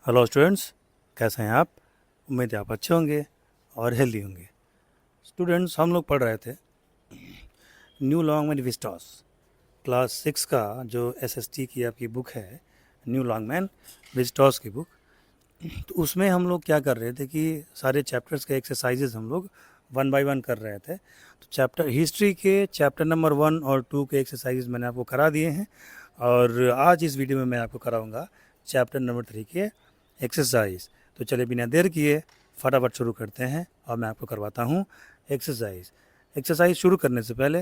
Hello students, कैसे हैं आप। उम्मीद है आप अच्छे होंगे और हेल्दी होंगे। स्टूडेंट्स, हम लोग पढ़ रहे थे न्यू लॉन्गमैन विस्टॉस क्लास 6 का जो एसएसटी की आपकी बुक है, न्यू लॉन्गमैन विस्टॉस की बुक। तो उसमें हम लोग क्या कर रहे थे कि सारे चैप्टर्स के एक्सरसाइजेज हम लोग वन बाय वन कर रहे थे। तो चैप्टर हिस्ट्री के चैप्टर नंबर 1 और 2 के एक्सरसाइजेज मैंने आपको करा दिए हैं, और आज इस वीडियो में मैं आपको कराऊंगा चैप्टर नंबर 3 के एक्सरसाइज। तो चलिए बिना देर किए फटाफट शुरू करते हैं और मैं आपको करवाता हूँ एक्सरसाइज। एक्सरसाइज शुरू करने से पहले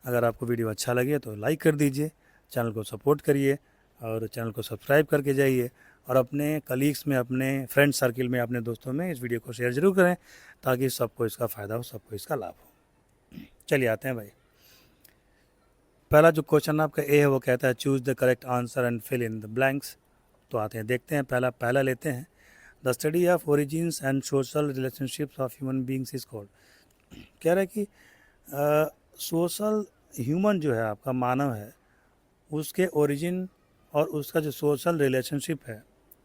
अगर आपको वीडियो अच्छा लगे तो लाइक कर दीजिए, चैनल को सपोर्ट करिए और चैनल को सब्सक्राइब करके जाइए, और अपने कलीग्स में, अपने फ्रेंड सर्किल में, अपने दोस्तों में इस वीडियो को शेयर ज़रूर करें ताकि सबको इसका फ़ायदा हो, सबको इसका लाभ हो। चलिए आते हैं भाई। पहला जो क्वेश्चन आपका ए है वो कहता है choose the correct answer and fill in the blanks. तो आते हैं, देखते हैं। पहला लेते हैं। The study of origins and social relationships of human beings is called. कह रहा है कि सोशल ह्यूमन जो है, आपका मानव है, उसके ओरिजिन और उसका जो सोशल रिलेशनशिप है,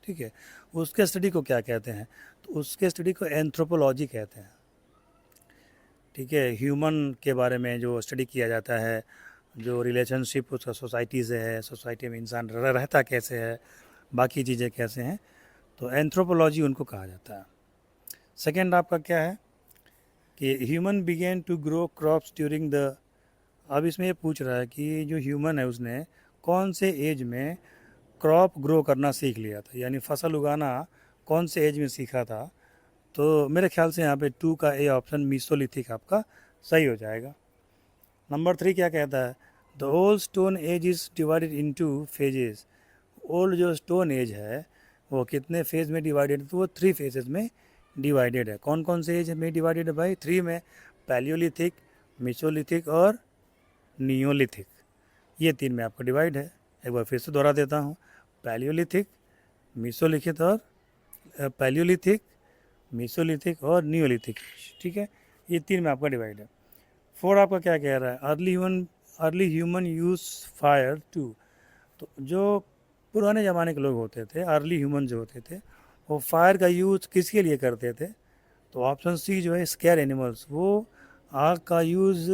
ठीक है, उसके स्टडी को क्या कहते हैं। तो उसके स्टडी को एंथ्रोपोलॉजी कहते हैं। ठीक है, ह्यूमन के बारे में जो स्टडी किया जाता है, जो रिलेशनशिप उसका सोसाइटी से है, सोसाइटी में इंसान रहता कैसे है, बाकी चीज़ें कैसे हैं, तो एंथ्रोपोलॉजी उनको कहा जाता है। सेकेंड आपका क्या है कि human begin to grow crops during the. अब इसमें ये पूछ रहा है कि जो ह्यूमन है उसने कौन से एज में क्रॉप ग्रो करना सीख लिया था, यानी फसल उगाना कौन से एज में सीखा था। तो मेरे ख्याल से यहाँ पे 2 का ए ऑप्शन मीसोलिथिक आपका सही हो जाएगा। नंबर 3 क्या कहता है, the old stone age is divided into phases. Old जो स्टोन एज है वो कितने फेज में डिवाइडेड है, तो वो 3 फेजेस में डिवाइडेड है। कौन कौन से एज में डिवाइडेड है भाई? 3 में, पैलियोलिथिक, मेसोलिथिक और नियोलिथिक। ये 3 में आपका डिवाइड है। एक बार फिर से दोहरा देता हूँ, पैलियोलिथिक, मेसोलिथिक और पैलियोलिथिक, मेसोलिथिक और नियोलिथिक। ठीक है, ये 3 में आपका डिवाइड है। 4 आपका क्या कह रहा है, early human use fire to. तो जो पुराने ज़माने के लोग होते थे, अर्ली ह्यूमन जो होते थे, वो फायर का यूज किसके लिए करते थे। तो ऑप्शन सी जो है स्केयर एनिमल्स, वो आग का यूज़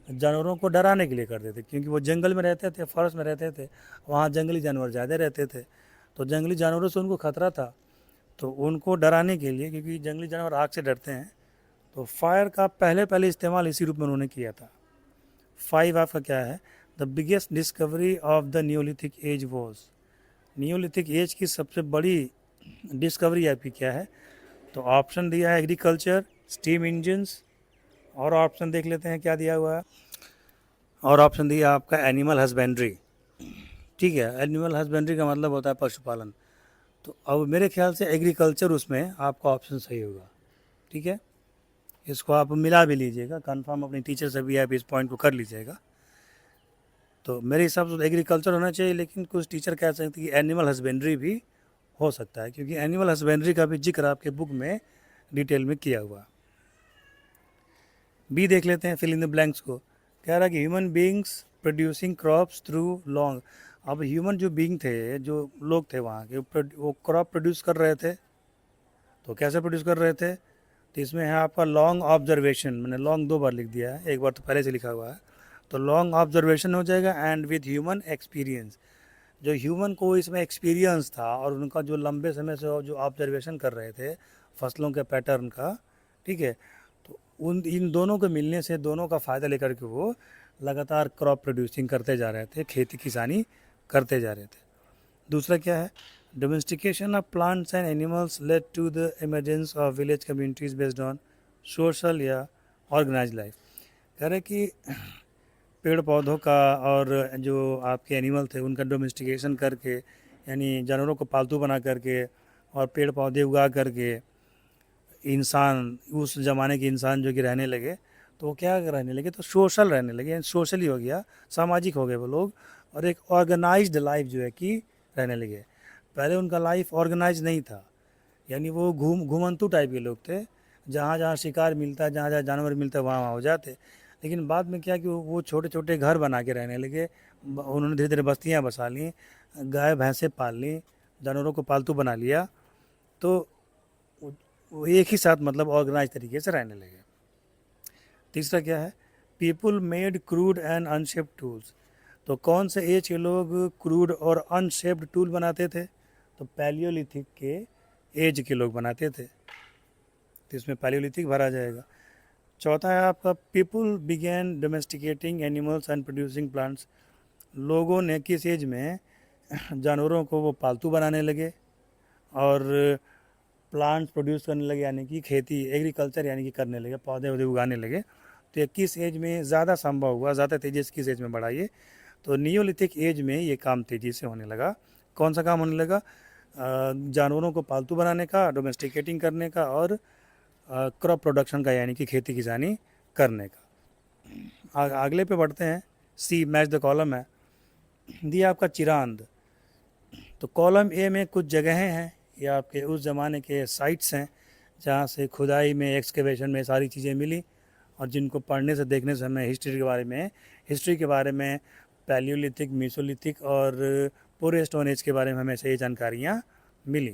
जानवरों को डराने के लिए करते थे, क्योंकि वो जंगल में रहते थे, फॉरेस्ट में रहते थे, वहाँ जंगली जानवर ज़्यादा रहते थे, तो जंगली जानवरों से उनको खतरा था, तो उनको डराने के लिए, क्योंकि जंगली जानवर आग से डरते हैं, तो फायर का पहले इस्तेमाल इसी रूप में उन्होंने किया था। 5 आपका क्या है, the biggest discovery of the neolithic age was. Neolithic age की सबसे बड़ी डिस्कवरी आपकी क्या है। तो ऑप्शन दिया है एग्रीकल्चर, स्टीम इंजन्स, और ऑप्शन देख लेते हैं क्या दिया हुआ है। और ऑप्शन दिया आपका एनिमल हस्बेंड्री। ठीक है, एनिमल हस्बेंड्री का मतलब होता है पशुपालन। तो अब मेरे ख्याल से एग्रीकल्चर उसमें आपका ऑप्शन सही होगा। ठीक है, इसको आप मिला भी लीजिएगा, कंफर्म अपने टीचर से भी आप इस पॉइंट को कर लीजिएगा। तो मेरे हिसाब से एग्रीकल्चर होना चाहिए, लेकिन कुछ टीचर कह सकते हैं कि एनिमल हस्बेंड्री भी हो सकता है, क्योंकि एनिमल हस्बेंड्री का भी जिक्र आपके बुक में डिटेल में किया हुआ। बी देख लेते हैं, फिल इन द ब्लैंक्स को। कह रहा है कि human beings producing crops through long. अब ह्यूमन जो बींग थे, जो लोग थे वहाँ के, वो क्रॉप प्रोड्यूस कर रहे थे। तो कैसे प्रोड्यूस कर रहे थे, तो इसमें है आपका लॉन्ग ऑब्जर्वेशन। मैंने लॉन्ग 2 बार लिख दिया है, एक बार तो पहले से लिखा हुआ है, तो लॉन्ग ऑब्जर्वेशन हो जाएगा एंड विद ह्यूमन एक्सपीरियंस। जो ह्यूमन को इसमें एक्सपीरियंस था और उनका जो लंबे समय से जो ऑब्जर्वेशन कर रहे थे फसलों के पैटर्न का, ठीक है, तो उन इन दोनों के मिलने से, दोनों का फ़ायदा लेकर के वो लगातार क्रॉप प्रोड्यूसिंग करते जा रहे थे, खेती किसानी करते जा रहे थे। दूसरा क्या है, domestication of plants and animals led to the emergence of village communities based on social या ऑर्गेनाइज लाइफ। कह रहे कि पेड़ पौधों का और जो आपके एनिमल थे उनका डोमेस्टिकेशन करके, यानी जानवरों को पालतू बना करके और पेड़ पौधे उगा करके इंसान, उस ज़माने के इंसान जो कि रहने लगे, तो वो क्या रहने लगे, तो सोशल रहने लगे, सोशली हो गया, सामाजिक हो गए वो लोग, और एक ऑर्गेनाइज्ड लाइफ जो है कि रहने लगे। पहले उनका लाइफ ऑर्गेनाइज नहीं था, यानी वो घूमंतु टाइप के लोग थे, जहाँ जहाँ शिकार मिलता, जहाँ जहाँ जानवर मिलता वहाँ वहाँ हो जाते। लेकिन बाद में क्या कि वो छोटे छोटे घर बना के रहने लगे, उन्होंने धीरे धीरे बस्तियाँ बसा ली, गाय भैंसें पाल ली, जानवरों को पालतू बना लिया, तो वो एक ही साथ मतलब ऑर्गेनाइज तरीके से रहने लगे। तीसरा क्या है, people made crude and unshaped tools. तो कौन से एज के लोग क्रूड और अनशेप्ड टूल बनाते थे? तो पैलियोलिथिक के एज के लोग बनाते थे, तो इसमें पैलियोलिथिक भरा जाएगा। चौथा है आपका, people begin domesticating animals and producing plants. लोगों ने किस एज में जानवरों को वो पालतू बनाने लगे और प्लांट्स प्रोड्यूस करने लगे, यानी कि खेती एग्रीकल्चर यानी कि करने लगे, पौधे वौधे उगाने लगे। तो ये किस एज में ज़्यादा संभव हुआ, ज़्यादा तेज़ी से किस एज में बढ़ा ये? तो नियोलिथिक एज में ये काम तेज़ी से होने लगा। कौन सा काम होने लगा? जानवरों को पालतू बनाने का, डोमेस्टिकेटिंग करने का और क्रॉप प्रोडक्शन का यानी कि खेती किसानी करने का। अगले पे बढ़ते हैं। सी मैच द कॉलम है, दिया आपका चिरांद। तो कॉलम ए में कुछ जगहें हैं, ये आपके उस ज़माने के साइट्स हैं जहाँ से खुदाई में, एक्सकेवेशन में सारी चीज़ें मिली और जिनको पढ़ने से देखने से हमें हिस्ट्री के बारे में पैलियोलिथिक, मीसोलिथिक और पूरे स्टोन एज के बारे में हमें सही जानकारियाँ मिली।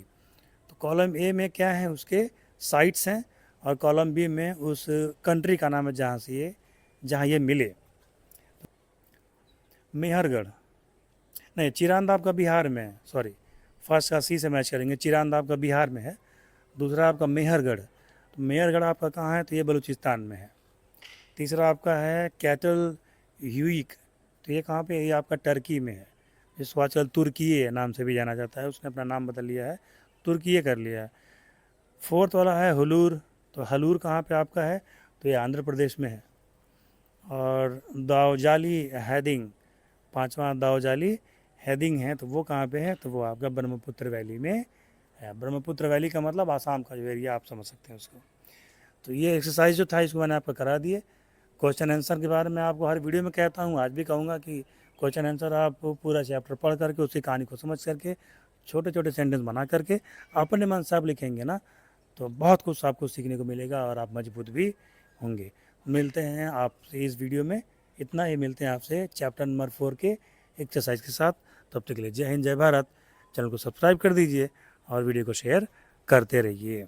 तो कॉलम ए में क्या है, उसके साइट्स हैं, और कॉलम बी में उस कंट्री का नाम है जहाँ ये मिले। मेहरगढ़ नहीं, चिरांद आपका बिहार में है, सॉरी, फर्स्ट का सी से मैच करेंगे। चिरांद आपका बिहार में है। दूसरा आपका मेहरगढ़, तो मेहरगढ़ आपका कहाँ है? तो ये बलूचिस्तान में है। तीसरा आपका है कैटल ह्यूइक, तो ये कहाँ पे है? ये आपका टर्की में है, जिसको आजकल तुर्कीये नाम से भी जाना जाता है, उसने अपना नाम बदल लिया है, तुर्कीये कर लिया है। फोर्थ वाला है हुलूर, तो हलूर कहाँ पे आपका है? तो ये आंध्र प्रदेश में है। और दावजाली हैदिंग, पांचवा दावजाली हैदिंग है, तो वो कहाँ पे है? तो वो आपका ब्रह्मपुत्र वैली में है। ब्रह्मपुत्र वैली का मतलब आसाम का जो एरिया, आप समझ सकते हैं उसको। तो ये एक्सरसाइज जो था इसको मैंने आपको करा दिए। क्वेश्चन आंसर के बारे में आपको हर वीडियो में कहता हूँ, आज भी कहूँगा कि क्वेश्चन आंसर आप पूरा चैप्टर पढ़ करके, उसकी कहानी को समझ करके, छोटे छोटे सेंटेंस बना करके अपने मन से आप लिखेंगे ना, तो बहुत कुछ आपको सीखने को मिलेगा और आप मजबूत भी होंगे। मिलते हैं आपसे इस वीडियो में, इतना ही। मिलते हैं आपसे चैप्टर नंबर 4 के एक्सरसाइज के साथ। तब तक के लिए जय हिंद, जय भारत। चैनल को सब्सक्राइब कर दीजिए और वीडियो को शेयर करते रहिए।